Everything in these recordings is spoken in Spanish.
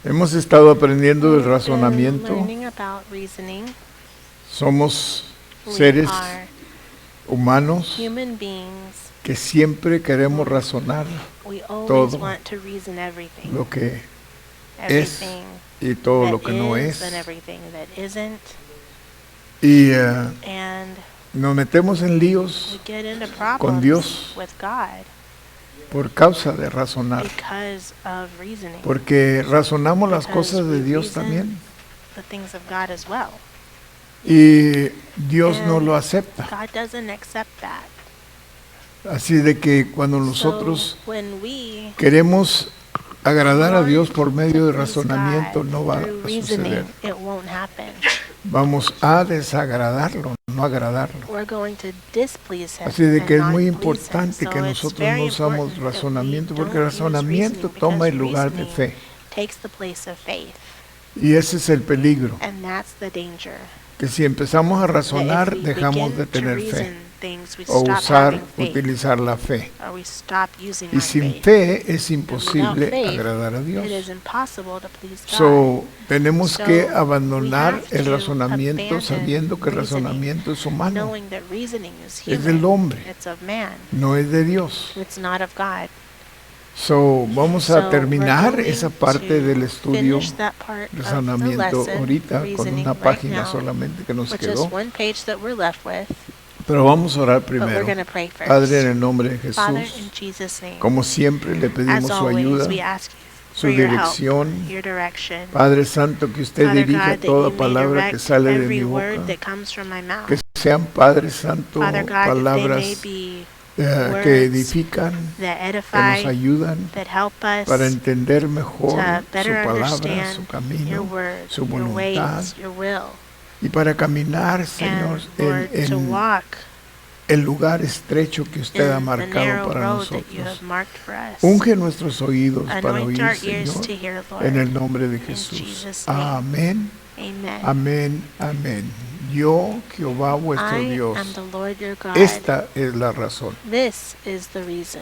Hemos estado aprendiendo del We've been razonamiento. learning about reasoning. Somos We seres are humanos human beings. que siempre queremos razonar We always todo want to reason everything. lo que Everything y todo that lo que no is es. and everything that isn't. Y And nos metemos en we líos get into con problems Dios with God por causa de razonar. because of reasoning. Porque razonamos las Because cosas de we Dios reason también. the things of God as well. Y Dios no And lo acepta. God doesn't accept that. Así de que cuando nosotros So when we queremos agradar a Dios por medio de please razonamiento, God no va through a suceder. reasoning, it won't happen. Vamos a desagradarlo, no agradarlo. We're going to displease him Así de que es and muy not please him. importante So que it's nosotros very no usamos important that we razonamiento, porque el don't use razonamiento reasoning, toma el because lugar de reasoning fe. takes the place of faith, Y ese es el peligro, and that's the danger. que si empezamos a That razonar, if we dejamos begin de to tener reason fe, things, we o stop usar, having faith, utilizar la fe. or we stop using Y our sin faith. fe es And without imposible faith, agradar a it is Dios. impossible to please God. So, tenemos So, que we abandonar have el to razonamiento abandon sabiendo que el reasoning, razonamiento es humano, knowing that reasoning is es human. del hombre, It's of man. no es de Dios. It's not of God. So, vamos So a terminar we're going esa parte to del estudio finish that part of the razonamiento lesson, ahorita con reasoning, una right página now, solamente que nos with quedó. just one page that we're left with. Pero vamos a orar But we're primero. going to pray first. Padre, en el nombre de Father, in Jesús, Jesus' name, como siempre le as pedimos su always, ayuda, we ask you su for your help, dirección. your direction. Padre Santo, que usted Father dirija God, that toda you may palabra que direct sale de mi every word boca, that comes from my mouth. que sean, Padre Santo, Father God, that they may palabras be que words edifican, that que edify, nos ayudan that help us para entender mejor to su better palabra, su understand your camino, word, su your voluntad, ways, your will, y para caminar, Señor, and Lord, to en walk el lugar estrecho que usted ha in the marcado narrow para road that you nosotros. have marked for us. Unge nuestros oídos para Anoint oír, our ears Señor, to hear, Lord. en el nombre de In Jesús. Jesus' name. Amén, Amen. amén, amén. Yo, Jehová vuestro I Dios. am the Lord your God. Esta es la razón. This is the reason.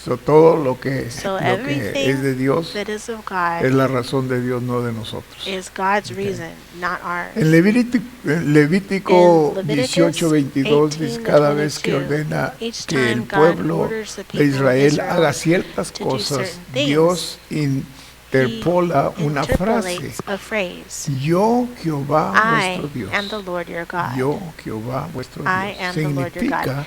So, todo lo que So es everything de Dios that is of God es la razón de Dios, no de nosotros. is God's reason, not ours. En Levítico In Leviticus 18:22 dice 18 cada vez que 22, ordena each que time el God pueblo orders the people de of Israel Israel haga ciertas to do cosas, certain things, Dios interpola He una frase. interpolates a phrase. Yo, Jehová, I vuestro Dios. am the Lord your God. Yo, Jehová, vuestro I Dios. am the Lord your God. Significa,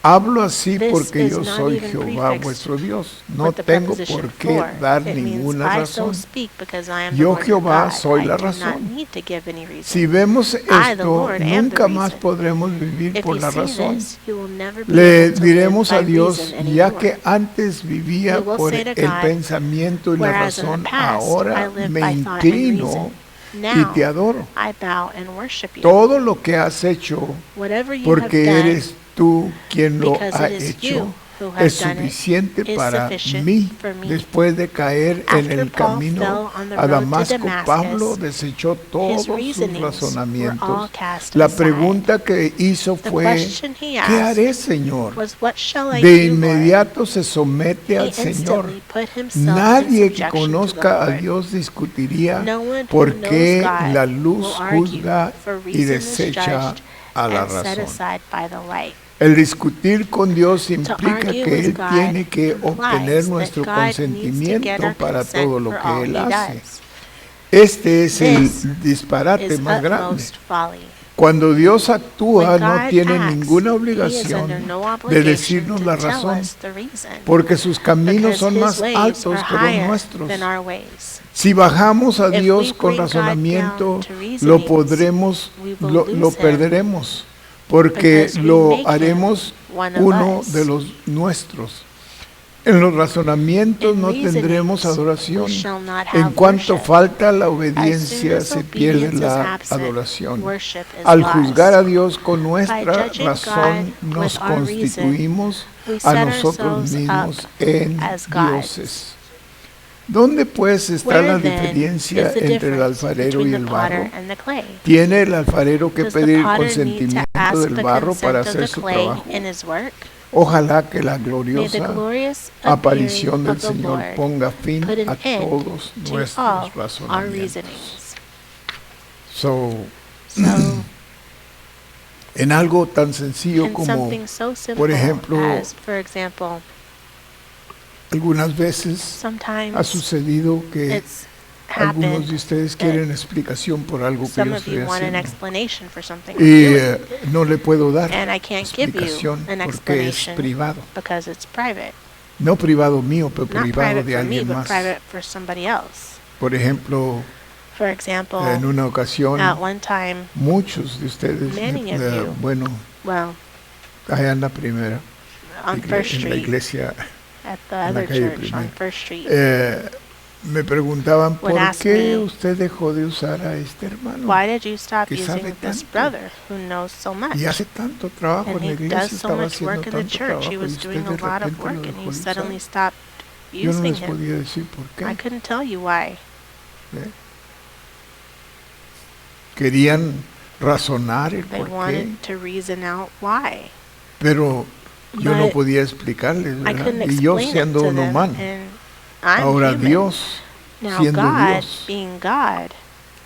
hablo así This porque is yo not soy even Jehová, prefixed vuestro Dios. No with the tengo preposition por qué for. dar It means ninguna I razón. so speak because I am the Yo, Lord your Jehová, God. soy la I do not razón. need to give any reason. Si vemos I, the esto, Lord, am the nunca más reason. podremos vivir If por you la see razón. this, you will never be Le able to diremos live a by Dios, reason ya anymore. que antes vivía We will por say to el God, pensamiento y la whereas in the razón, past I ahora lived me by thought and inclino reason. y Now te adoro. I bow and worship you. Todo lo que has hecho, Whatever you porque have done, eres tú quien lo because ha it is hecho, you who have es done it, suficiente is para sufficient mí. for me. Después de caer en After el Paul camino fell on the a road to Damasco, Damascus, Pablo desechó todos sus reasonings were all razonamientos. cast La aside. pregunta que hizo The fue, question he ¿qué asked haré, Señor? was, what shall I De do, Lord? inmediato se somete He al Señor. instantly put himself in Nadie que subjection to the conozca a Lord. Dios discutiría No one who por knows qué God la will luz argue, juzga for y reason is desecha judged a la and set razón. aside by the light. El discutir con Dios implica argue que with Él God tiene que implies obtener that nuestro God needs to get consentimiento our para consent todo lo for que all Él he hace. does. Este es This el disparate is más grande. utmost folly. Cuando Dios actúa, When no God tiene acts, ninguna he is obligación under no de obligation decirnos to la tell razón, us the reason, porque sus caminos because son his más ways altos are que los higher nuestros. than our ways. Si bajamos a If Dios we con bring God razonamiento, down to lo reasonings, podremos, we will lo lose him, perderemos, porque because we lo make him haremos one of uno us. de los nuestros. En los razonamientos In no tendremos reasonings, adoración. we shall not have En cuanto worship. falta la As soon obediencia, as se pierde obedience is la absent, adoración. worship is Al lost. juzgar a Dios con By nuestra judging razón, God nos with our reason, constituimos we a set nosotros ourselves mismos up en as gods. dioses. ¿Dónde pues está Where la then diferencia is the entre el difference alfarero between y the el potter barro? and the clay? ¿Tiene el alfarero que Does the pedir potter need to consentimiento ask del the barro para consent of hacer the su clay trabajo? in his work? Ojalá que la May the gloriosa glorious aparición appearing del of the Señor Lord ponga fin put an a end todos to all nuestros our razonamientos. reasonings. So, So, en algo tan sencillo in como, something so por simple ejemplo, as, for example, algunas veces ha sometimes sucedido que it's algunos happened de ustedes quieren explicación por algo que some yo of estoy you want an haciendo. explanation for something I'm Y doing, no le puedo dar and I can't give you explicación an porque es explanation privado. because it's private. No privado mío, pero Not privado private de for me, alguien but más. private for somebody else. Por ejemplo, For example, en una ocasión, at one time, muchos de ustedes, many of you, bueno, well, allá en la primera, on First en la Street, iglesia, at the en la other calle church on Primera, First Street, me preguntaban would por ask qué me, usted dejó de usar a este hermano why did you stop que sabe using this tanto brother who knows so much? y hace tanto trabajo And en la he iglesia, does so estaba much haciendo work in the tanto church. trabajo He y was usted doing de a lot of repente work lo and dejó you de suddenly usar. stopped Yo no using les him. podía decir por I qué. couldn't tell you why. ¿eh? Querían razonar el They por qué, wanted to reason out why. pero yo no But podía explicarles, I ¿verdad? couldn't Y yo explain it siendo to un them. humano. And I'm Ahora human. Dios, Now siendo God, Dios, being God,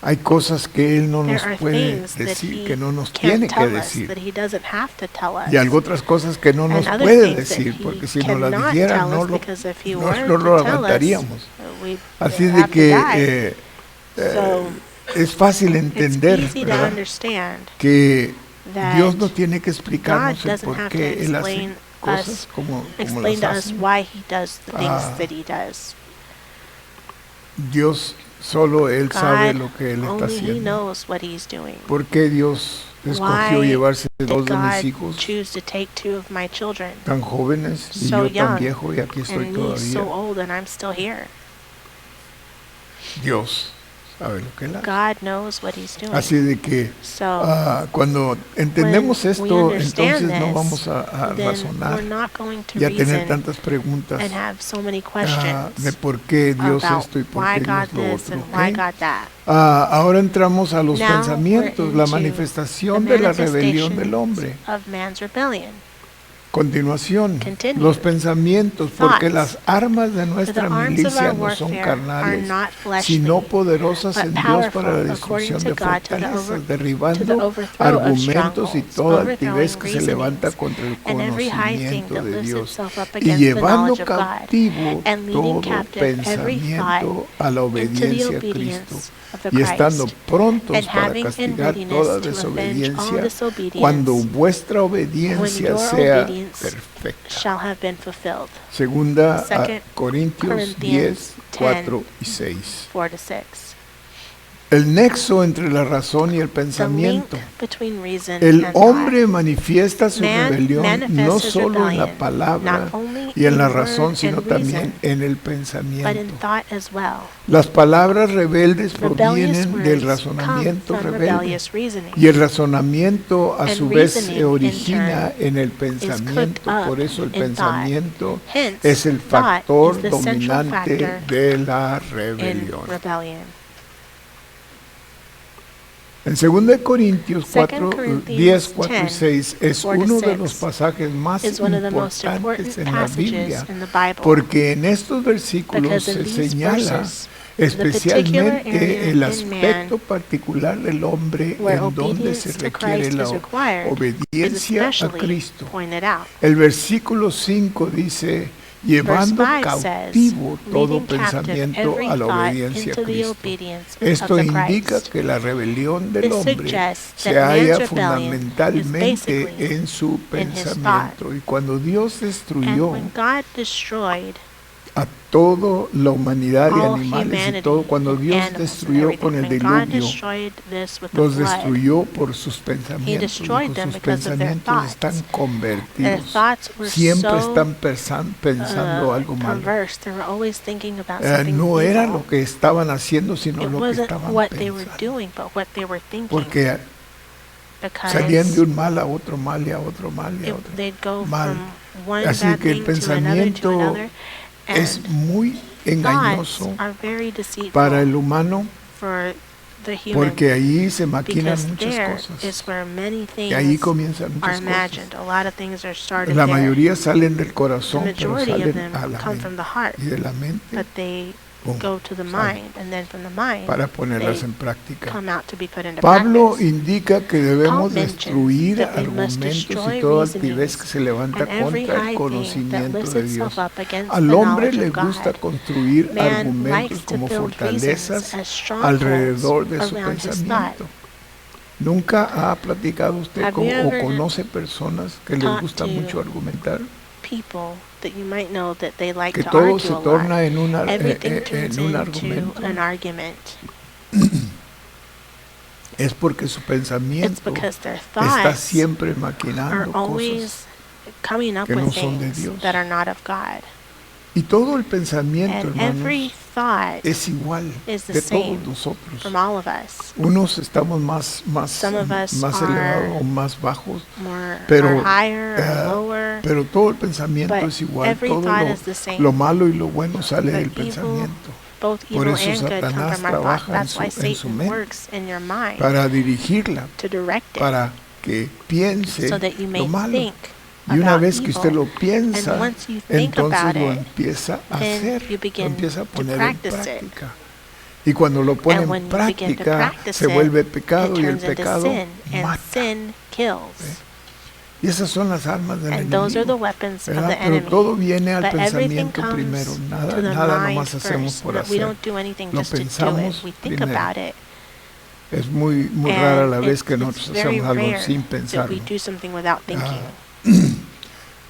hay cosas que Él no there nos are puede things that decir, He que no nos can't tiene que tell us, decir. that He doesn't have to tell us. Y algo otras cosas que no nos And other puede things that decir, He porque si nos las cannot dijera tell no us, lo, because if He no, were no lo to tell us, aguantaríamos. we'd Así de have to die. que So es fácil it's entender, easy to ¿verdad? understand Que that Dios no tiene que God explicarnos el doesn't por have to qué Él hace explain cosas us, como explain las to us hace. why He does the things Ah, that He does. Dios, solo Él sabe God, lo que Él está only He haciendo. knows what He's doing. ¿Por qué Dios escogió Why llevarse did dos de mis God hijos choose to take two of my children, tan jóvenes y so yo tan young, viejo y aquí estoy and me so todavía? old and I'm still here? Dios sabe lo que Él hace. God knows what He's doing. Así de que So cuando entendemos when we esto, understand entonces no this, vamos a then razonar we're not going to y a tener reason tantas preguntas and have so many de questions por qué Dios about esto y por why qué God Dios lo this otro. and why ¿ok? God that. Ahora entramos a los Now pensamientos, we're la into manifestación the de la rebelión del hombre. manifestations of man's rebellion. Continuación, Continue. los pensamientos, porque Thoughts. las armas de For the nuestra arms of milicia our no son warfare are carnales, not fleshly, sino poderosas but en Dios powerful para la according destrucción to de God to the fortalezas, to the derribando overthrow of argumentos y strongholds, toda altivez overthrowing que se levanta reasonings, contra el and every high thing conocimiento that de lifts Dios, itself up y against the llevando knowledge of God, cautivo and leading todo captive every pensamiento thought a la into the obediencia a Cristo, obedience of the y estando Christ, prontos and para having in castigar readiness toda to avenge all desobediencia disobedience cuando vuestra when obediencia your sea obedience perfecta. shall have been fulfilled. Segunda a 2 Corintios 10, Corinthians 4 y 6. 4-6. El nexo entre la razón y el The link pensamiento. between reason El and hombre thought. manifiesta su Man rebelión manifests no his solo en la rebellion, palabra not only y en in la word razón, sino and también reason, en el but in pensamiento. thought as well. Las palabras rebeldes Rebellious provienen del words come razonamiento from rebelde rebellious reasoning, y el razonamiento a and su vez reasoning, se in origina turn, en el cooked pensamiento. up Por eso el in thought. pensamiento Hence, es el thought factor is the central dominante factor de la in rebelión. rebellion. En 2 Corintios 4, 2 10, 4 y 6 es 4 to uno de 6 los pasajes más is one of the most importantes important en la Biblia, passages in the Bible, porque en estos versículos because se in these señala verses, the particular especialmente area el in aspecto man particular del hombre where en donde se obedience to requiere Christ la is required is obediencia a especially Cristo. pointed out. El versículo 5 dice, llevando Verse 5 cautivo says, todo leading captive pensamiento every a la thought obediencia a into the Cristo. obedience Esto of the indica Christ. que la rebelión del This hombre suggests se that halla man's rebellion is fundamentalmente basically en su in his pensamiento. Y cuando Dios And destruyó when God destroyed a toda la humanidad y all animales y humanity todo, cuando and Dios animals and destruyó everything, con el when God diluvio, destroyed this with the los flood, destruyó por sus pensamientos. destroyed Dijo, them sus because of their pensamientos están thoughts. Their convertidos. thoughts were Siempre so están pensando algo malo. perverse. They were always thinking about something No era evil. lo que estaban haciendo, sino It lo que wasn't estaban what they were pensando. doing, but what they were thinking. Porque Because salían de un mal a otro mal y a otro mal y a otro. they'd go mal. from one Así bad que el thing to another to pensamiento another. Es And muy thoughts engañoso are very deceitful para el humano for the human, porque ahí se maquinan because muchas there cosas. is where many Y ahí things comienzan are muchas cosas. imagined. A lot of things are started La there. mayoría salen del The corazón, pero majority of salen them a la come from mente. the heart, Y de la mente, but they pum, go to the salen mind, and then from the mind, para ponerlas they en práctica. come out to be put into Pablo practice. indica que debemos Paul mentions destruir that we must argumentos destroy y toda altivez reasonings que se levanta and every contra el high thing that conocimiento lifts de itself Dios. up against the Al hombre knowledge le of God. gusta construir Man argumentos likes to como build fortalezas reasons as strongholds alrededor de su around his thought. pensamiento. ¿Nunca ha platicado usted Have you o ever conoce personas que les talked gusta to mucho argumentar? People that you might know that they like Que to todo argue se a lot. torna en Everything turns un into argumento. an argument. Es porque su It's pensamiento because their está thoughts siempre are maquinando always cosas. coming up que no with son de things Dios. that are not of God. Y todo el pensamiento, And hermanos, every thought es igual is the de todos same nosotros. from all of us. Unos estamos más Some of us elevados are o más bajos, More pero, or higher eh, or lower. pero todo el pensamiento But es igual. every Todo thought is the same. lo malo y lo bueno sale The del evil, pensamiento. Both Por evil eso and good come Satanás from our thought. trabaja en That's why su Satan mente works in your mind para dirigirla, to direct it para que piense so that you may lo malo. think Y una about vez que usted evil. lo piensa, And once you think entonces about lo it, empieza a then hacer, you lo begin empieza a to poner en practice it. práctica. Y cuando lo pone And when en you begin to práctica, practice se it, vuelve pecado it y el turns into pecado sin, and mata. sin kills. Y esas son las armas del And those are the enemigo. weapons of ¿Verdad? the Pero enemy. todo viene al But everything pensamiento comes primero. to Nada the nomás mind hacemos first. por We hacer. don't do anything Lo just to do it. pensamos We think primero. about it. Es muy And rara la vez que it's nosotros very hacemos algo rare sin that pensarlo. we do something without thinking.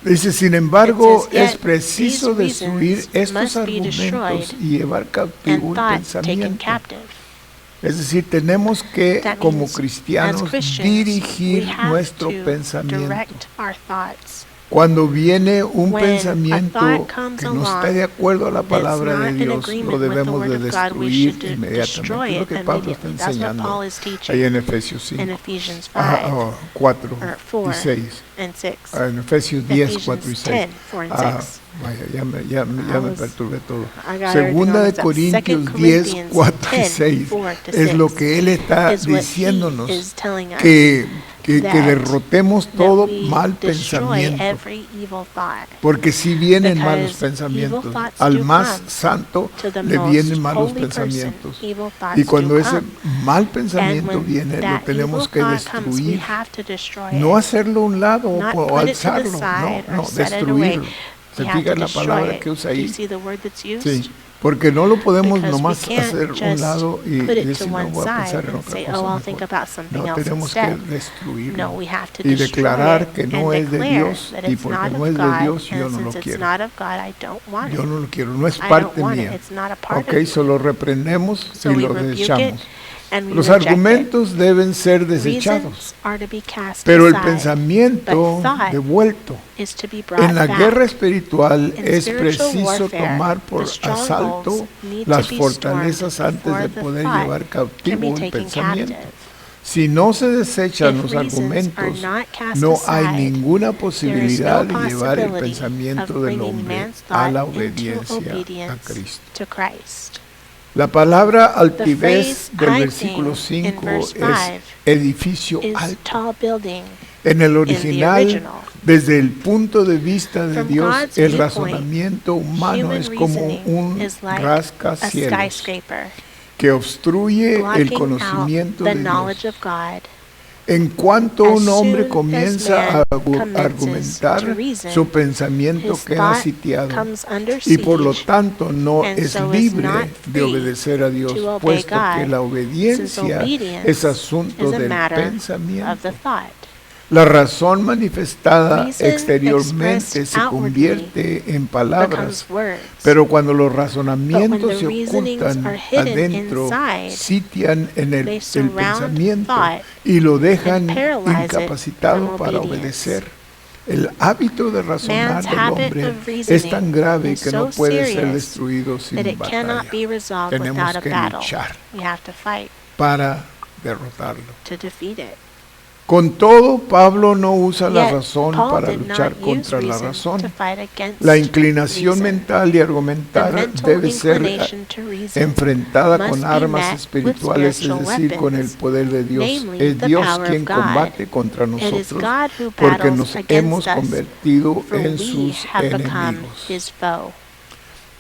Dice, sin embargo, It says, es preciso these destruir reasons estos must be argumentos destroyed y llevar And cautivo el thought taken pensamiento. captive. Es decir, tenemos que, That como means, cristianos, as Christians, dirigir we have nuestro to pensamiento. direct our thoughts. Cuando viene un When a pensamiento thought comes que no está along de acuerdo a la that's palabra not de in Dios, agreement lo with the debemos word de of God, we destruir should destroy inmediatamente. Es lo it que Pablo está immediately. That's what enseñando Paul is teaching ahí en Efesios 5, in Ephesians 5 4 or y 4 6. and 6. En Efesios 10, 4 y Ephesians 6. 10, 4 and 6. Vaya, ya me perturbé todo. I got Segunda de everything on Corintios this. 10, 2 4 y Corinthians 6 4 to es lo 6 que él está is what he diciéndonos, is telling us, que that derrotemos todo that we mal destroy pensamiento. every evil thought. Porque si vienen Because malos evil pensamientos, thoughts al do más come santo To the le most vienen malos holy person, pensamientos. evil thoughts Y cuando do ese come. mal And pensamiento when viene, lo that tenemos evil que thought comes, we destruir. have to destroy No it. hacerlo a un lado Not o put it to the alzarlo, side no, or set it away. destruirlo. ¿Se We have fija to en la destroy palabra it. que usa Do you ahí? see the word that's used? Sí, porque no lo podemos Because nomás we can't hacer a un just lado y put it to decir, no, one voy a side pensar en and otra say, cosa oh, I'll mejor. think about something No, else tenemos que instead. destruirlo No, we have to y destroy declarar it que and no es de declare Dios, that y it's porque not no of es de God, Dios, yo and no lo since it's quiero. not of God, I don't want Yo it. no lo quiero, no es I don't parte want it. mía. It's not a part Ok, of me. solo reprendemos So y we lo rebuke it desechamos. and we Los reject it. argumentos deben ser desechados, Reasons are to be cast pero el aside, pensamiento but thought devuelto. is to be brought En la back. guerra espiritual In es spiritual preciso warfare, tomar por the strongholds asalto need to las be fortalezas stormed antes de before the poder thought llevar can be cautivo el taken pensamiento. captive. Si no se desechan If los reasons are argumentos, not cast no hay aside, ninguna there is posibilidad no de llevar el possibility pensamiento of del bringing hombre man's a thought la into obediencia a obedience Cristo. to Christ. La palabra The altivez phrase del high versículo thing in 5 verse es 5 edificio is alto. tall building. En el the original, original. desde el punto de vista de From Dios, God's el viewpoint, razonamiento humano Human es como reasoning un is like a rascacielos skyscraper, que obstruye el blocking out conocimiento the de knowledge Dios. of God. En cuanto As un hombre soon as comienza man a commences argumentar, to reason, su pensamiento his queda thought sitiado comes under y por lo siege, tanto no and es so is libre not de free obedecer a Dios, to obey puesto que God, la since obediencia obedience es asunto is a del matter of the pensamiento. thought. La razón manifestada Reason exteriormente expressed se convierte en palabras, Becomes words. pero cuando los But when razonamientos the se reasonings ocultan are hidden adentro, inside, sitian en el they surround pensamiento thought y lo dejan and paralyze it incapacitado from para obedience. obedecer. El hábito de razonar Man's del habit hombre of es reasoning tan grave is que no so puede ser serious destruido sin that it batalla. cannot be resolved Tenemos without a que battle. luchar We have to fight para derrotarlo. to defeat it. Con todo, Pablo no usa la Yet, razón Paul para did luchar not use contra la reason razón. to fight against La inclinación reason. mental y The argumentar mental debe ser inclination to reason enfrentada must con be armas met with espirituales, es spiritual decir, con el weapons, poder de Dios. namely Es the Dios power quien of God. combate contra It is nosotros God who porque battles nos against hemos us, convertido for en we sus have become enemigos. his foe.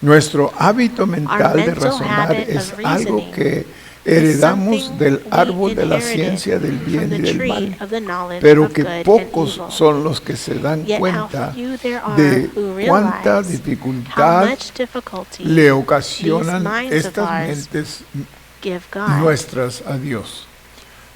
Nuestro hábito mental de mental razonar habit es of algo reasoning que heredamos something del we árbol de la inherited ciencia del bien from y the del tree mal, of the knowledge pero of que good and pocos evil. son los que se dan Yet how cuenta few there are de who cuánta realize how dificultad much difficulty le ocasionan these minds of estas ours mentes give God. nuestras a Dios.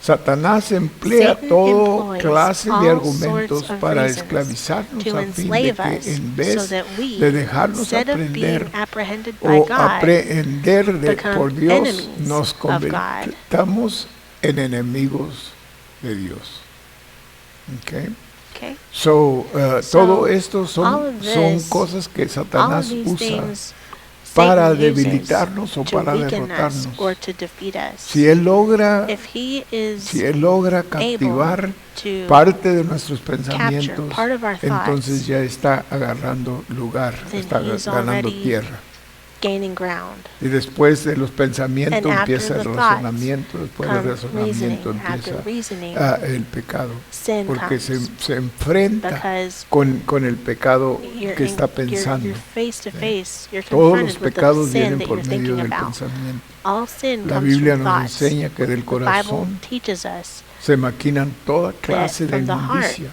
Satanás emplea Satan toda employs clase de all argumentos sorts of para reasons esclavizarnos to a fin de enslave que us en so vez that we, de dejarnos instead of aprender being apprehended by o God, aprehender become por Dios, enemies nos of God. convertamos en enemigos de Dios. Okay? Okay? So, So, todo esto all son of this, cosas que all of Satanás these usa things para Satan uses debilitarnos o to para weaken us derrotarnos. or to defeat us. Si él logra Si él captivar to parte de nuestros pensamientos, part of our entonces thoughts, ya está agarrando lugar, then está he's ganando already tierra. gaining ground. Y después de los pensamientos And after empieza el the razonamiento, después del come razonamiento reasoning. After empieza reasoning, el pecado, sin porque comes. se enfrenta Because con el pecado you're que está you're pensando. face to face, you're Todos los confronted with the pecados sin vienen that por you're medio thinking del about. pensamiento. All sin La comes Biblia from nos thoughts. enseña que del The Bible corazón teaches us se maquinan toda clase de from the heart, inmundicia.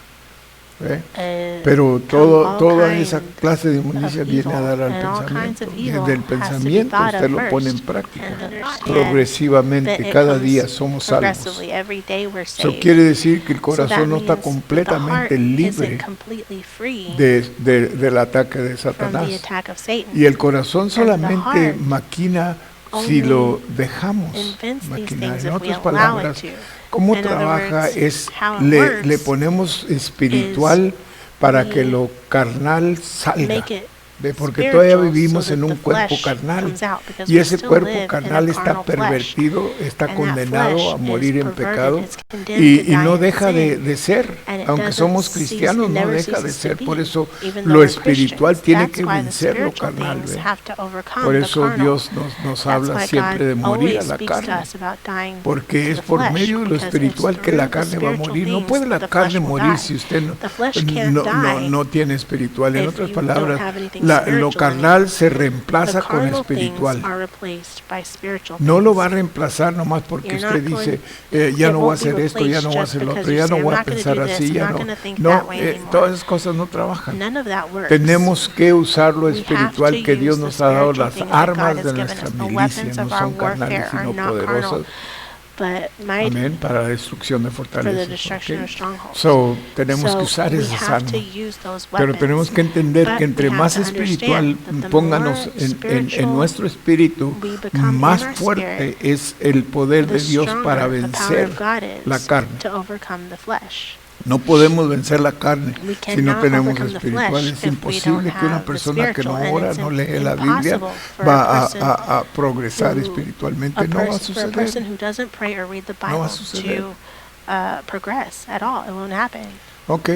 ¿Ve? uh, Pero come all toda esa kind clase de inmundicia of viene a evil, dar al and all kinds pensamiento. of Y evil desde el has to be pensamiento thought usted of lo pone en first, práctica. and understand Progresivamente, that it cada comes día somos salvos. progressively. Every day we're Eso saved. quiere decir que el So that corazón no está means that the completamente heart libre isn't completely free del ataque de from the Satanás. attack of Satan. Y el corazón the solamente heart maquina si only lo dejamos invents these maquinar. things En if we otras allow palabras, it to. cómo In other trabaja words, es how it le works ponemos espiritual para que we lo carnal salga. make it ¿Ve? Porque todavía spiritual vivimos so en that un the cuerpo flesh carnal comes out, because y we ese still cuerpo live in a carnal está carnal flesh. pervertido, está And that condenado flesh a morir is en perverted, pecado it's condemned to y no die in deja sin. de ser, And it aunque doesn't somos cease, cristianos, it no never deja de ceases to ser. Por be, eso even lo though we're espiritual Christians. tiene That's que why the vencer lo spiritual carnal. things ¿Ve? have to overcome Por the eso carnal. Dios nos That's habla why siempre de God morir a always la speaks to carne. us about dying Porque to es the por flesh, medio de lo because espiritual it's que la through the carne va a spiritual morir. No things puede la the carne flesh will morir die. si usted The flesh can't die no tiene espiritual. En if otras you don't palabras, have anything lo spiritual in carnal you. se The reemplaza con carnal espiritual. things are replaced by spiritual No lo va a things. reemplazar nomás porque You're usted not dice, going- ya it no voy a won't be hacer esto, ya no voy a replaced hacer just lo otro, because ya you no say, voy a "I'm not gonna pensar do this, así, I'm ya not no. gonna think No, that way anymore." todas esas cosas no trabajan. None of that works. Tenemos que usar lo We have espiritual to que use Dios the nos ha dado. spiritual Las things that God armas has de given nuestra us. The milicia weapons no of our son carnales, warfare are sino not poderosas. carnal, but mighty Amén, para la destrucción de for the fortalezas. destruction ¿Ok? of strongholds. So, tenemos So que usar we esas have to armas. use those Pero weapons. tenemos que entender But que entre we have más to espiritual understand that the pónganos more en spiritual nuestro espíritu, we become más in our fuerte spirit, es el poder the de Dios para stronger the power vencer of God is la carne. to overcome the flesh. No podemos vencer la carne We si no cannot tenemos lo overcome the espiritual. flesh Es if we imposible don't que una have the persona que no spiritual, and ora, it's no lee la Biblia, impossible for a va person a progresar who- espiritualmente. No va a for a suceder. person who doesn't pray or read the No va Bible a suceder. to progress at all. It won't happen. Ok.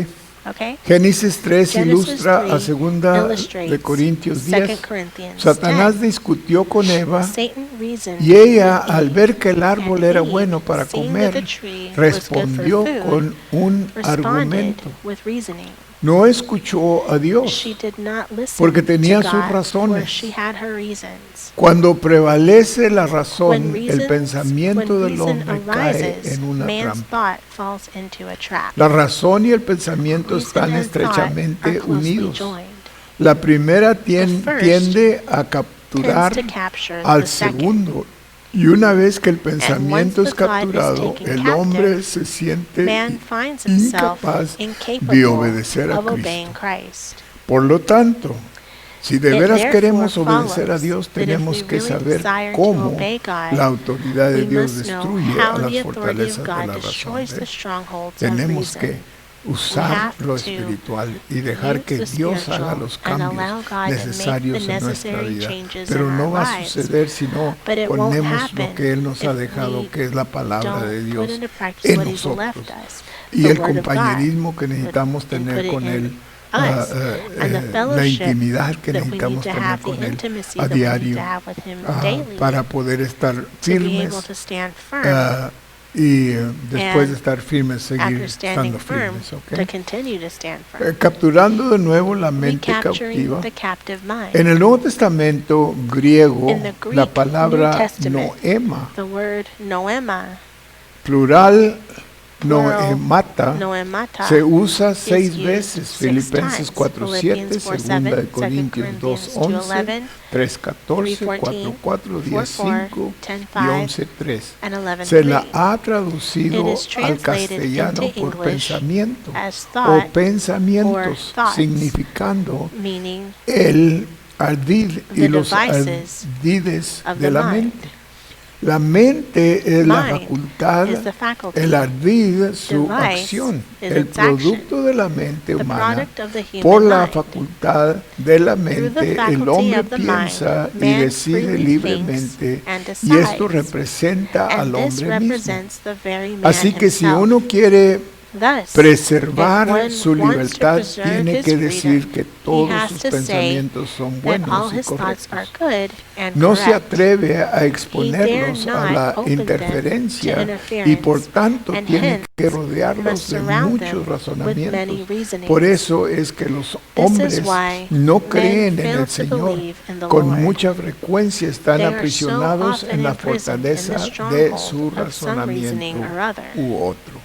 Okay? Génesis 3 Genesis ilustra a 3 segunda de illustrates Corintios 2 10. Corinthians Satanás 10. discutió con Eva Satan reasoned y ella, with al Eve, ver que el árbol and era Eve, bueno para seeing that the comer, tree was good for respondió food, con un responded argumento. with reasoning. No escuchó a Dios. She did not listen Porque tenía to sus God, razones. for she had her reasons. Cuando prevalece la When razón, reasons- el pensamiento when del reason hombre cae arises, en una man's trampa. thought falls into a trap. La razón y el pensamiento Reason están and thought estrechamente are closely unidos. joined. La primera The first tiende a Tends capturar to capture al the second. segundo. Y una vez que el pensamiento once es the thought is capturado, taken el captive, hombre se siente Man finds himself incapaz de incapable obedecer a of obeying Cristo. Christ. Por lo tanto, si de It veras therefore queremos obedecer a follows Dios, that if tenemos we que really saber desire to cómo obey God, la autoridad de we Dios must know destruye a how las the authority of fortalezas de God la razón. destroys the ¿Ve? strongholds of Tenemos reason. que usar have lo to espiritual y dejar use que the Dios spiritual haga los and allow cambios God to necesarios make the en nuestra necessary vida. changes Pero in no our va a lives. suceder si no But it won't ponemos happen lo que Él nos ha if dejado, we que es la palabra de Don't Dios put into practice en what He's nosotros. left us. y the el Word of God compañerismo que necesitamos and tener put it con in Él, us, and the la fellowship intimidad que that we need necesitamos to tener have, the con Él intimacy a that we need diario, to have with Him daily para poder estar to be able firmes, to stand firm. y después de And estar firmes, seguir after standing estando firm, firmes. to ¿Ok? continue to stand firm. Capturando de nuevo la mente Recapturing cautiva. the captive mind. En el Nuevo Testamento griego, In the Greek la New palabra Testament, noema, the word noema, plural plural noemata, noemata, se usa is 6 used veces. 6 Filipenses times. 4:7, Philippians 4:7, segunda de 2 Corintios Corinthians 2:11, 3:14, 3:14, 4:4, 4:4, 10:5 y 10:5, 11:3. and 11:3. Se la ha It traducido is al translated castellano into por English pensamiento as o thought, pensamientos, or thoughts, significando meaning el ardid y the los devices ardides of de the la mind. mente. La mente es la Mind facultad, is the faculty. el ardid su Device acción, is el its action. producto de la mente The humana. product of the human Por la mind. facultad de la Through the mente, el faculty hombre of the mind, piensa y man decide freely libremente, thinks and y esto decides. representa al And this hombre mismo. represents the very man Así que si himself. uno quiere Thus, preservar if one su wants to libertad, preserve tiene his que decir freedom, que he todos has sus to say pensamientos son that all buenos y his thoughts are correctos. good and No se correct. atreve a He exponerlos dare a not la open them to interferencia y interference, por tanto and tiene hence que rodearlos must de surround them muchos with many razonamientos. reasonings. Por eso es que los This hombres is why no men creen en fail el to Señor. believe in the Con Lord. mucha frecuencia están They are so aprisionados often en la imprisoned in the fortaleza de stronghold su of some reasoning razonamiento or other. u otro.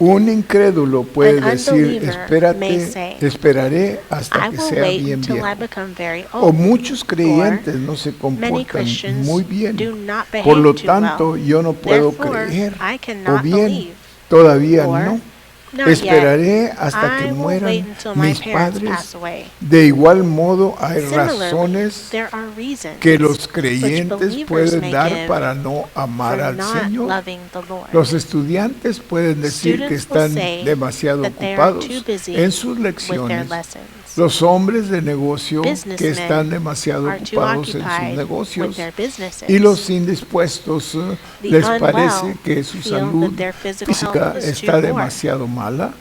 Un incrédulo puede An decir, unbeliever may say, esperaré hasta I que will sea wait bien until I viejo. become very O old. muchos creyentes no se Many comportan Christians muy bien. do not Por lo behave too tanto, well. yo no puedo Therefore, creer. I O cannot bien, believe. todavía Or, no. not yet. Esperaré hasta I que will mueran wait until my mis parents padres. pass away. De igual modo, hay Similarly, razones there are reasons que los which creyentes believers pueden may dar give para no amar for al not Señor. loving the Lord. Los estudiantes pueden decir que Students will están say demasiado that they are ocupados too busy en sus with their lecciones. lessons. Los hombres de negocio que Businessmen están demasiado are too ocupados en sus occupied with negocios their businesses. y los indispuestos The les unwell parece que su feel salud that their physical física health is está too poor. demasiado mala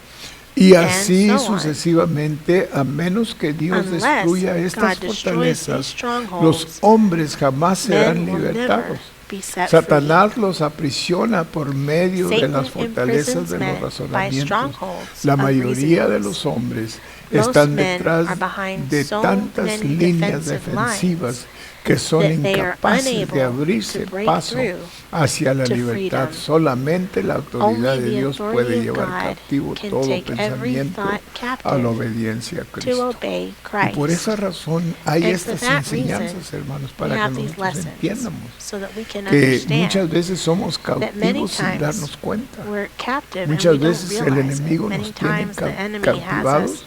y así And so on. sucesivamente, a menos que Dios Unless destruya God estas destroys fortalezas, these strongholds, los hombres jamás serán men will never libertados. be set Satanás los aprisiona por medio de Satan las fortalezas imprisons de men los by razonamientos. strongholds La of mayoría de reasonings. los hombres Most están men detrás are behind de so tantas many líneas defensive defensivas lines que son that they are incapaces unable de abrirse to break paso through hacia la to libertad. freedom. Solamente la autoridad Only de the Dios authority puede of llevar God captivo can todo take every pensamiento thought a captive la obediencia a to Cristo. obey Y por Christ. esa razón hay And for estas that reason, enseñanzas, hermanos, We para que have these nosotros lessons entiendamos so that we can que muchas understand veces somos that many cautivos sin times darnos cuenta. we're captive and we Muchas don't veces el realize it. enemigo Many nos tiene times the enemy has cautivados. us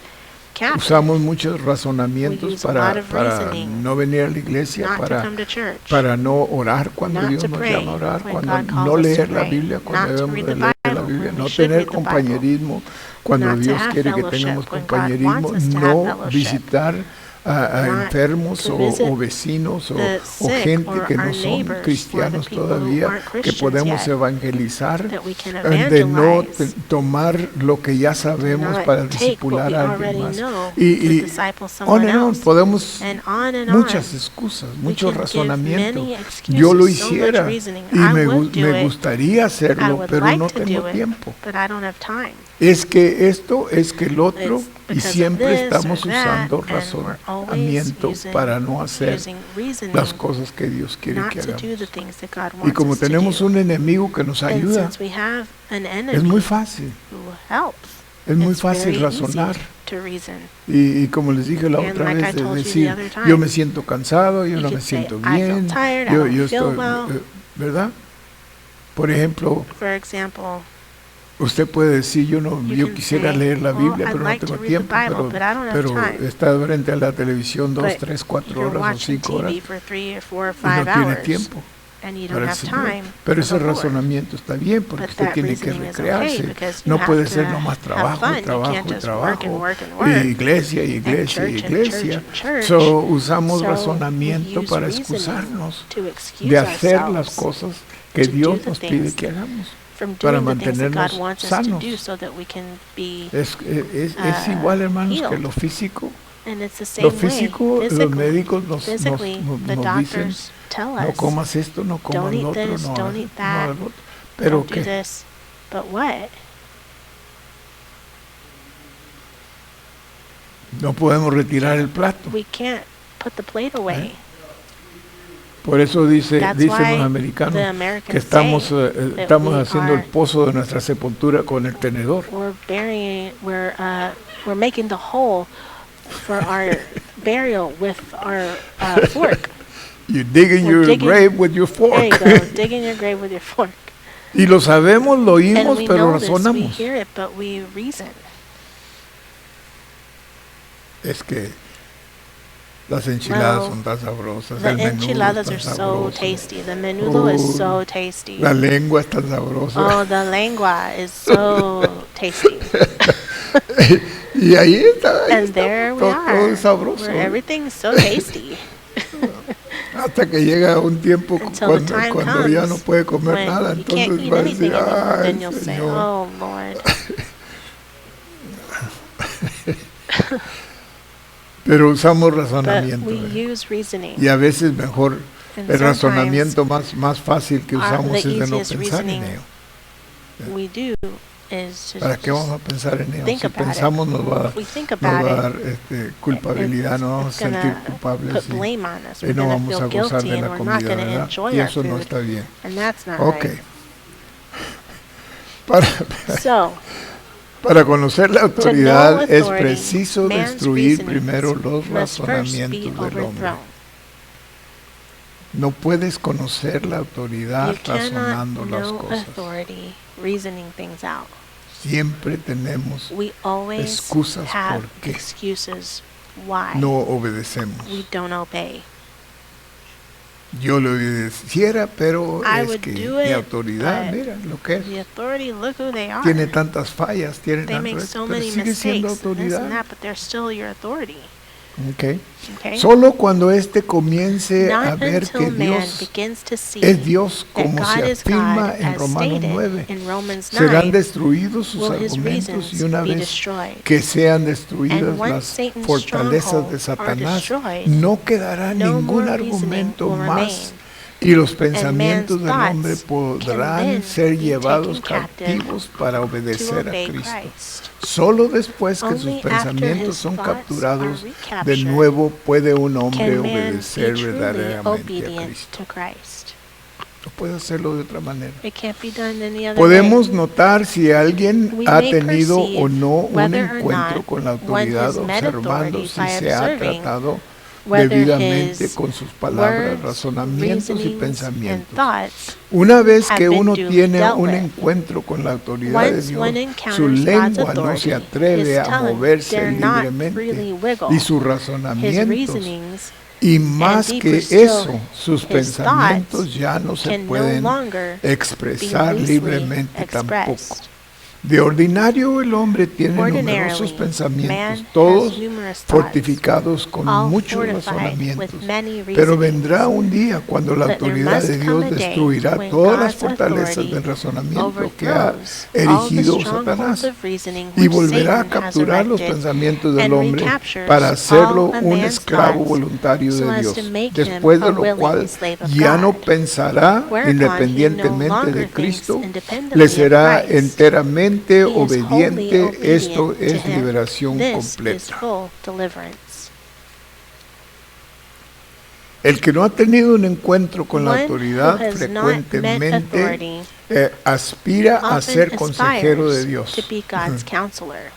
captive Usamos muchos We razonamientos use a lot of para reasoning no venir a la iglesia, not to come to church, para no orar cuando not Dios to nos pray llama a orar, when cuando God calls no us to leer la pray, Biblia cuando not to debemos read de the leer la Bible Biblia, when we no should tener read the Bible, compañerismo cuando not to Dios have quiere que fellowship tengamos when God compañerismo, wants us to have no fellowship, visitar a not enfermos to o visit vecinos o the sick gente or que no our son neighbors or the cristianos people who todavía, aren't que Christians podemos yet, evangelizar, that we can de no evangelize, tomar lo que ya sabemos not para take what discipular we a alguien already más. know to Y disciple on someone and on, else, podemos and on. muchas excusas, We muchos can give razonamientos. many excuses, Yo lo so much hiciera reasoning. y I me, would do me it. gustaría I hacerlo, would pero like no to tengo do it, tiempo. but I don't have time. Es que esto, es que el otro, It's y because of siempre this estamos or that, usando and we're always razonamiento using para no hacer reasoning las cosas que Dios quiere not que to do the hagamos. things that God Y wants como us to tenemos do. un enemigo que nos And ayuda, since we have an es enemy muy fácil, who helps, es muy it's fácil very razonar. easy to reason. Y como les dije la And otra like I vez, de told you the decir, other time, yo me siento cansado, yo you no could me say, siento "I feel bien, tired, I yo don't feel estoy, well." ¿verdad? Por ejemplo, For example, usted puede decir, yo you can quisiera say, leer la "Well, Biblia, I'd pero like no to tengo read the tiempo, Bible, but I don't have pero time." está frente a la televisión 2, But 3, 4 you're horas o watching 5 horas TV for 3 or 4 or y no 5 tiene hours, tiempo and you para don't el have Señor. time Pero for ese the Lord. razonamiento está bien porque But usted that tiene que reasoning is okay recrearse. because you No have puede to ser nomás have trabajo, fun. You trabajo, can't just trabajo, work and work and y work. iglesia, y And iglesia, y church and church iglesia. and church. So, usamos So razonamiento we use para reasoning excusarnos to excuse de hacer las ourselves cosas que to do Dios the nos pide things que hagamos. from para doing the things that God mantenernos wants us to sanos. do so that we can be, Es igual, hermanos, que healed. lo físico. and it's the Lo same way. físico, los médicos nos Physically, the dicen, doctors tell no us, comas esto, no comas don't lo eat otro, this, no don't hagas- eat that, no hagas lo otro. Pero don't do que this. But what? no podemos retirar el plato. We can't put the plate away. Por eso That's dicen los why the americanos que Americans estamos, say estamos we haciendo el are- pozo de nuestra sepultura con el tenedor. we're making the hole for our burial with our fork. You dig in We're your digging- grave with your There you fork. go. Dig in your grave with your fork. Y lo sabemos, lo And oímos, we pero know this, we razonamos. hear it, but we reason. Es que las enchiladas Well, son tan sabrosas, The el menudo enchiladas es are tan so sabroso, tasty. The menudo is Oh, so tasty. la lengua es tan sabrosa. Oh, the lengua is so tasty. Y ahí está, And there we todo are, es sabroso. where everything's so tasty. Hasta que llega un tiempo Until the time cuando ya no comes puede comer when nada, you can't entonces eat va a anything decir, anymore. ay, Then you'll say, Señor. oh, Lord. Pero usamos But razonamiento. we ¿eh? use reasoning. Y a veces mejor And el sometimes razonamiento más fácil que our- usamos the es de no easiest pensar en reasoning ello. we do is to ¿Para qué just vamos a pensar en ello? think Si about pensamos it. nos va, If we think nos about va a it, dar culpabilidad, nos vamos a it's sentir gonna culpables put y, blame on us. y We're no going to vamos a feel gozar guilty de and la we're not comida, going to ¿verdad? enjoy Y our eso no food. está bien. And that's not Ok. right. Para, So, para conocer la autoridad es authority, preciso man's destruir reasonings primero los must first be razonamientos del hombre. overthrown. No puedes conocer la autoridad You cannot razonando las know cosas. authority reasoning things out. Siempre tenemos We always excusas have por qué excuses why no obedecemos. we don't obey. Yo lo obedeciera, pero I es would que do mi it, autoridad, but mira lo que es. The authority, look who they are. Tiene tantas fallas, tiene They make tantas, so pero many sigue siendo mistakes, this autoridad. and that, but they're still your authority. Okay. Okay? Solo cuando éste comience a Not ver que until man Dios begins to see es Dios that como God se is afirma God, en as Romanos stated 9, in Romans serán 9, destruidos sus will his argumentos reasons y una be vez destroyed. que sean destruidas And once las Satan's fortalezas de strongholds Satanás, are destroyed, no quedará no ningún more reasoning argumento will más remain. y los And pensamientos man's del hombre thoughts podrán can then ser be llevados taken captive cautivos para to obedecer a obey Cristo. Christ. Solo después que sus Only after pensamientos his son thoughts capturados are de recaptured nuevo puede un hombre can man obedecer be truly verdaderamente a obedient Cristo. to Christ. No puede hacerlo de otra manera. It can't be done any other Podemos way. notar si alguien We ha may tenido perceive o no un whether or encuentro not con la one autoridad has met observando authority si by se ha observing tratado whether debidamente his con sus palabras, words, razonamientos y reasonings, and pensamientos. thoughts Una vez have que been uno duly tiene dealt un with. encuentro con la autoridad de Once Dios, one su encounters God's lengua no authority, se atreve his a tongue moverse dare not libremente freely wiggle. y sus His razonamientos reasonings y más and que deeper still, eso, sus his pensamientos thoughts ya no se can no pueden longer be expresar loosely libremente tampoco. expressed. De ordinario el hombre tiene Ordinarily, numerosos pensamientos, man todos has numerous thoughts, fortificados con all muchos fortified razonamientos. with many Pero reasonings. vendrá un día cuando la But there autoridad must de come Dios a day destruirá when todas las God's fortalezas authority del razonamiento que ha overthrows all the erigido strongholds Satanás of reasoning y which volverá a Satan has capturar los erected pensamientos del and hombre recaptures para hacerlo all a un man's esclavo thoughts voluntario so de as Dios. to make him Después de a lo willing cual slave of ya no God, pensará whereupon he no independientemente longer de thinks Cristo, independently le of será Christ. enteramente He is wholly obediente. obedient Esto to es him. liberación This is completa. full deliverance. El que no ha tenido un encuentro con la One autoridad who has not met frecuentemente authority aspira a often ser consejero de aspires Dios. to be God's counselor.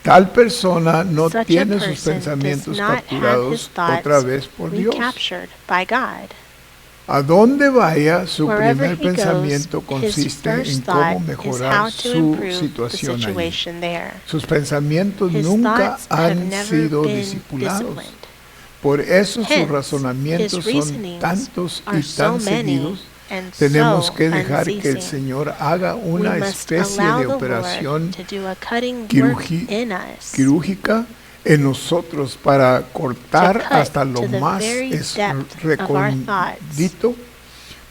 Tal persona no Such a tiene sus person pensamientos does not have his capturados thoughts otra vez por Dios. recaptured by God. A donde vaya, su Wherever primer he pensamiento goes, his consiste en first cómo thought is how mejorar to su improve the situación allí. situation there. Sus pensamientos His nunca thoughts have han never sido been discipulados. disciplined. Por eso sus Hence, razonamientos his son reasonings tantos y are so tan many seguidos. and Tenemos so que dejar que el unceasing. Señor haga We una must especie allow de the operación Lord to do a cutting work quirúrgica in us quirúrgica en nosotros para cortar cut hasta lo to the más very depth of our thoughts, recóndito,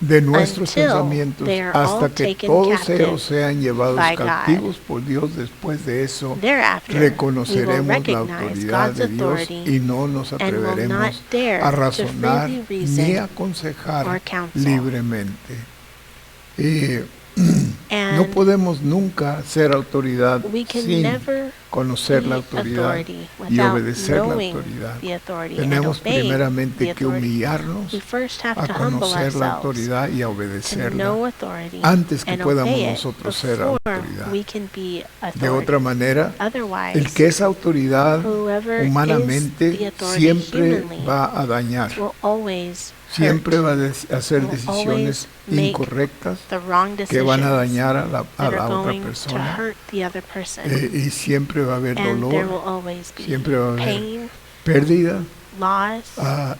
de nuestros until pensamientos they are hasta all que taken todos captive ellos sean llevados by God. cautivos por Dios. Después de eso Thereafter, we will reconoceremos la recognize autoridad God's de Dios authority y no nos and will not atreveremos dare a to razonar freely ni reason aconsejar or counsel. libremente. No And podemos nunca ser autoridad we can sin never conocer be la autoridad authority y without obedecer la knowing autoridad. the authority and Tenemos obeying primeramente the que authority. humillarnos We first have a to humble conocer la ourselves autoridad y a to obedecerla know authority antes que and podamos obey it nosotros ser before autoridad. we can be De otra authority. manera, Otherwise, el que es autoridad whoever is the humanamente authority siempre humanly va a dañar, will always siempre hurt va a hacer will decisiones always make incorrectas the wrong que van a decisions dañar a la that are otra going to persona, hurt the other person. y siempre va a haber And there will dolor, always be siempre va a haber pain, pérdida, loss.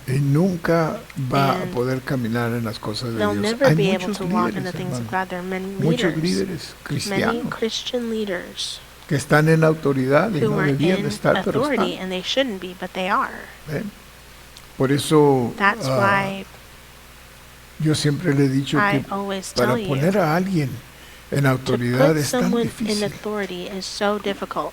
y nunca va a And poder caminar en las cosas de They'll Dios. never Hay be able muchos to walk in the líderes, things of hermano, God. There are many muchos leaders, líderes many cristianos Christian leaders que están en autoridad y who no are debían in estar, pero authority están. and they shouldn't be, but they are. ¿Ven? Por eso That's why yo siempre le he dicho I que always para tell you poner a alguien en to autoridad put es tan someone in difícil, authority is so difficult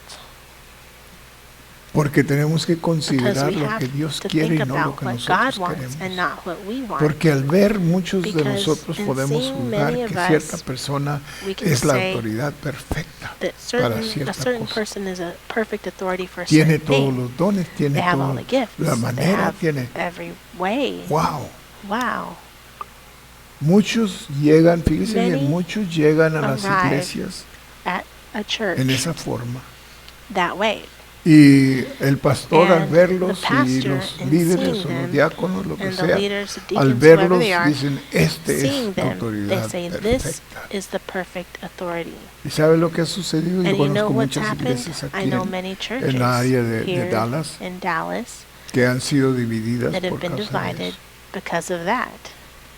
porque tenemos que because considerar we lo have que Dios to quiere think y no lo about que what nosotros God wants and queremos. not what we want. Porque al ver muchos de Because nosotros in podemos seeing juzgar many of que us, cierta persona we can es la say autoridad perfecta that para a cierta certain cosa. person is a perfect authority for a Tiene certain todos thing. los dones, tiene They have all toda the gifts. la They manera, have tiene. every way. ¡Wow! Wow. Muchos llegan, fíjense bien, Many muchos llegan a las arrive iglesias At a church en esa forma. that way. Y el pastor al And verlos the y pastor, los in líderes seeing o los them, diáconos, lo que and the sea, leaders, the al deacons, whoever verlos they are, dicen, este seeing es them, they autoridad say, this perfecta. is the perfect authority. ¿Y sabe lo que ha sucedido? Yo And you know conozco what's muchas happened? iglesias I aquí know many churches en la área de here Dallas in Dallas que han sido divididas that have por been causa de divided eso. because of that.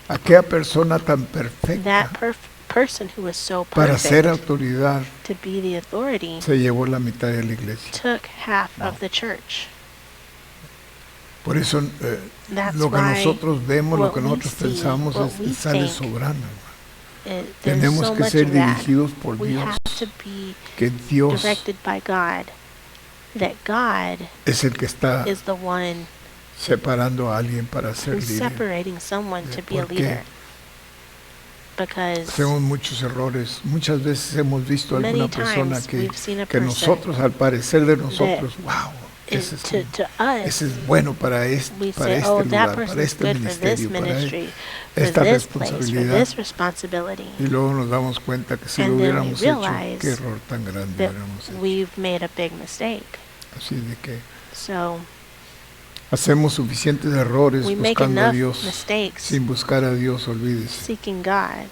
Aquella persona tan perfecta That person who was so para ser perfect autoridad to be the authority se llevó la mitad de la iglesia. took half of the church. Por eso That's lo que why nosotros vemos, lo what que we nosotros see, pensamos what we sale think, sobrando. There's Tenemos so que much ser of that. dirigidos por We Dios, have to be que Dios directed by God. That God es el que está is the one separando a alguien para ser who's líder. separating someone to be a Porque leader. Because hacemos muchos errores. Muchas veces hemos visto a many alguna persona times que, we've seen a que person nosotros, al parecer de nosotros, wow, is, ese to us, es bueno para este we say, lugar, oh, that para person is este good for this ministerio, para ministry, for esta this place, for responsabilidad. this responsibility. Y luego nos damos cuenta que si And lo then we hubiéramos hecho, realize qué error tan grande that hubiéramos hecho. we've made a big mistake. Así de que So hacemos suficientes errores we make buscando a enough Dios. mistakes Sin buscar a Dios, olvídese. seeking God.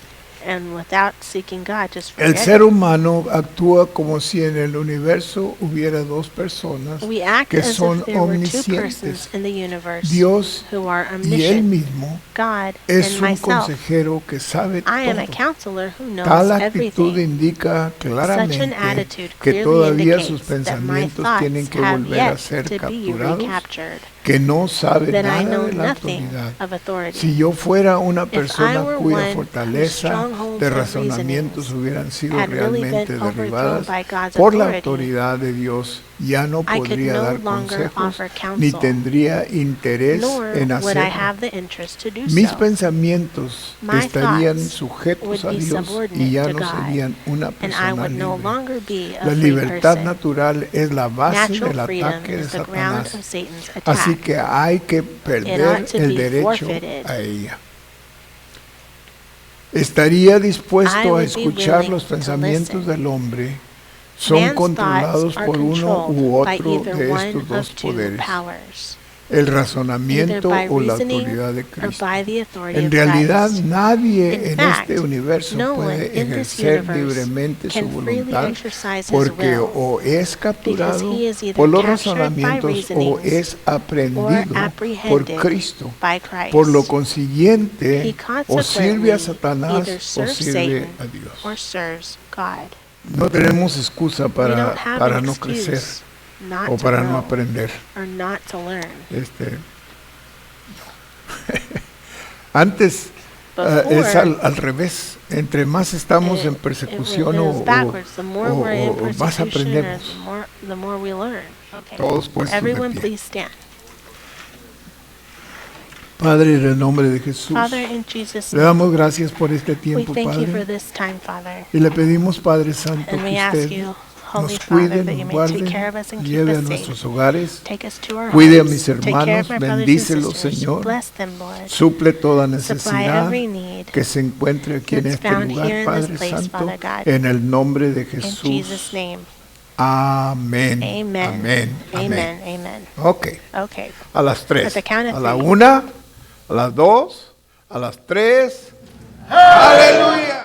And without seeking God, just El forget ser it. humano actúa como si en el universo hubiera dos personas We act que as son if there were two omniscientes. persons in the universe Dios who are y Él omniscient, mismo God es and un myself. consejero que sabe I am a todo. counselor who knows Tal actitud everything. indica Such an claramente attitude que clearly todavía sus indicates that my pensamientos tienen thoughts que have volver a yet ser to be capturados, recaptured, que no sabe that I nada know de la nothing autoridad. of authority. Si yo fuera una If I persona were cuya one whose fortaleza strongholds de of razonamientos hubieran sido had really been realmente overthrown derribadas by God's por la authority, autoridad de Dios, ya no I could podría no dar longer consejos offer ni counsel, tendría interés nor en would I hacerlo. have the interest to do Mis so. pensamientos My estarían thoughts sujetos would a be Dios subordinate y ya to no God, serían una And I persona would no libre. longer be a La free libertad person. natural es la base Natural del freedom ataque de is the ground Satanás. of Satan's Así attack. que hay que It perder ought to el be derecho forfeited. a ella. Estaría I dispuesto a would be escuchar willing los to pensamientos listen. del hombre. Son Man's controlados thoughts are por uno u controlled by otro either de one estos dos of two poderes, powers, el either razonamiento by o la reasoning autoridad de or Cristo. by the authority En of realidad Christ. nadie In en fact, este universo no one puede in this ejercer universe libremente su can freely voluntad exercise his porque will, o es capturado he is either por los captured by razonamientos o reasonings es aprendido or por apprehended Cristo. by Christ. Por lo consiguiente, He o sirve a consequently Satanás either o serves sirve Satan a Dios. or serves God. No tenemos excusa We don't para have an no excuse crecer not o to para no grow aprender. or not to learn. Antes es al revés. Entre más estamos en persecución o más aprendemos. the more we learn. Okay. Todos puestos de Everyone, pie. please stand. Padre, en el nombre de Jesús, Father, in Jesus' le name, damos gracias por este we tiempo, thank you for Padre. this time, Father. Y le pedimos, Padre Santo, And we que ask usted you, Holy nos Father, cuide, that you nos may guarde, take care of us and keep lleve a us safe. nuestros hogares, Take us to our cuide a homes. mis Take care hermanos, of my brothers and bendícelos, sisters. Señor. Bless them, Lord. Suple toda Supply necesidad every need que se encuentre aquí en that's este found lugar, here in Padre this place, Santo, Father God. en el nombre de In Jesus' Jesús. name. Amén. Amen. Amén. Amen. Amén. Amen. Ok, Okay. a las At 3. the count of A la three. 1, a las 2, a las 3. ¡Aleluya!